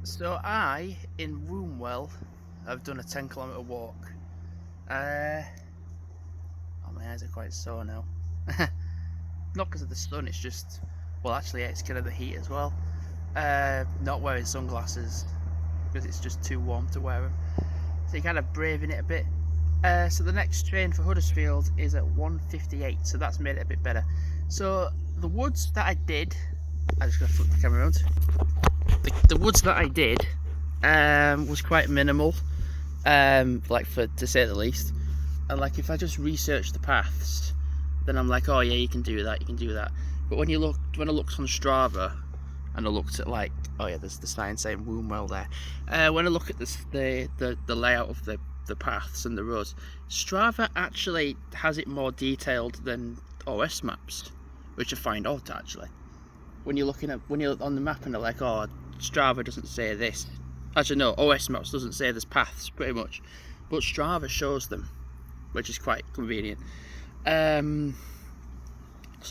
So I, in Wombwell, have done a 10 km walk. Oh, my eyes are quite sore now. Not because of the sun, it's just, well actually yeah, it's kind of the heat as well. Not wearing sunglasses because it's just too warm to wear them. So you're kind of braving it a bit. So the next train for Huddersfield is at 1:58, so that's made it a bit better. So the woods that I did, I'm just going to flip the camera around. The woods that I did was quite minimal, to say the least. And like if I just research the paths, then I'm like, oh yeah, you can do that, you can do that. But when I looked on Strava, and I looked at like, oh yeah, there's the sign saying Wombwell there. When I look at the layout of the paths and the roads, Strava actually has it more detailed than OS maps, which I find odd actually. When you're on the map and they're like, oh, Strava doesn't say this. Actually no, OS maps doesn't say there's paths pretty much, but Strava shows them, which is quite convenient. So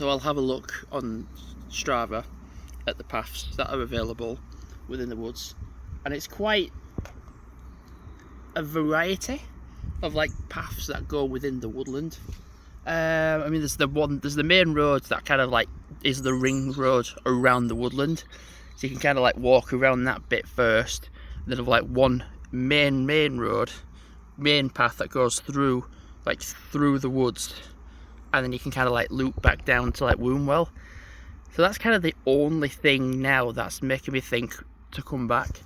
I'll have a look on Strava at the paths that are available within the woods, and it's quite a variety of like paths that go within the woodland. I mean, there's the main road that kind of like is the ring road around the woodland, so you can kind of like walk around that bit first, and then have like one main path that goes through the woods, and then you can kind of like loop back down to like Wombwell. So that's kind of the only thing now that's making me think to come back.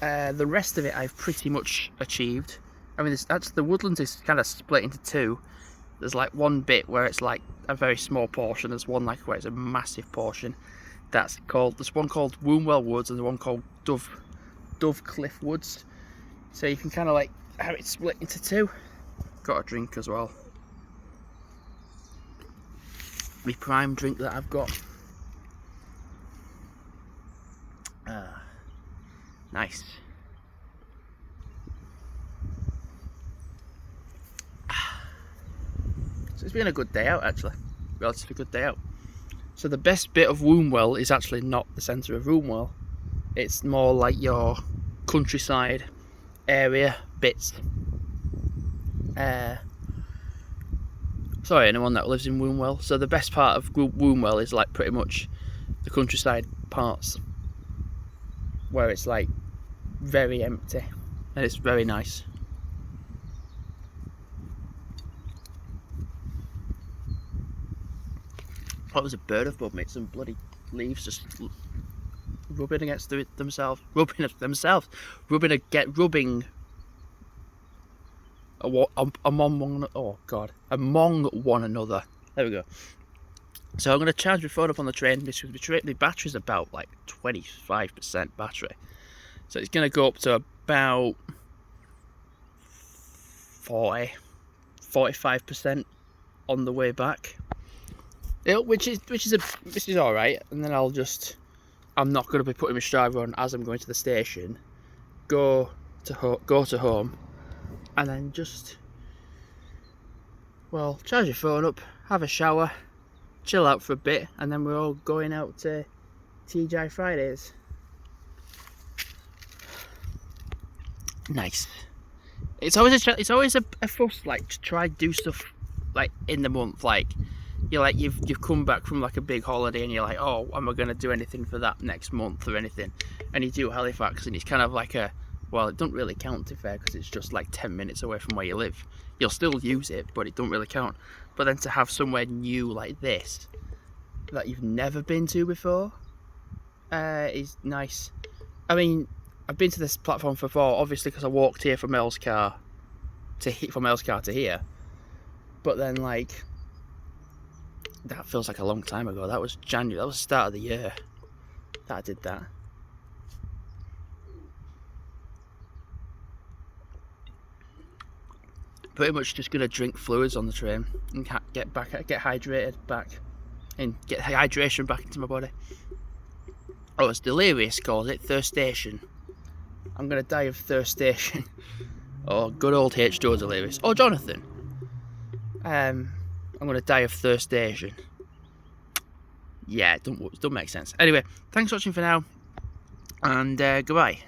The rest of it I've pretty much achieved. I mean, the woodlands is kind of split into two. There's like one bit where it's like a very small portion. There's one like where it's a massive portion. There's one called Wombwell Woods and there's one called Dove Cliff Woods. So you can kind of like have it split into two. Got a drink as well. My prime drink that I've got. Nice. So it's been a good day out actually. Relatively good day out. So the best bit of Wombwell is actually not the centre of Wombwell. It's more like your countryside area bits. Sorry, anyone that lives in Wombwell. So the best part of Wombwell is like pretty much the countryside parts, where it's like very empty and it's very nice. What was a bird above me? Some bloody leaves just rubbing against themselves. Among one another. There we go. So I'm going to charge my phone up on the train. The battery's about like 25% battery. So it's going to go up to about 45% on the way back. Which is all right. And then I'm not going to be putting my Strava on as I'm going to the station. Go to home, and then just charge your phone up, have a shower, chill out for a bit, and then we're all going out to TGI Fridays. Nice. It's always a fuss like to try do stuff like in the month, like you've come back from like a big holiday and you're like, oh, am I going to do anything for that next month or anything? And you do Halifax and it's kind of like it don't really count to fair because it's just like 10 minutes away from where you live. You'll still use it, but it don't really count. But then to have somewhere new like this that you've never been to before is nice. I mean, I've been to this platform before, obviously, because I walked here from Mel's car to here. But then, like, that feels like a long time ago. That was January. That was the start of the year that I did that. Pretty much just gonna drink fluids on the train and get hydrated back, and get hydration back into my body. Oh, it's delirious, calls it thirstation. I'm gonna die of thirstation. Oh, good old H2O delirious. Oh, Jonathan. I'm gonna die of thirstation. Yeah, it don't make sense. Anyway, thanks for watching for now, and goodbye.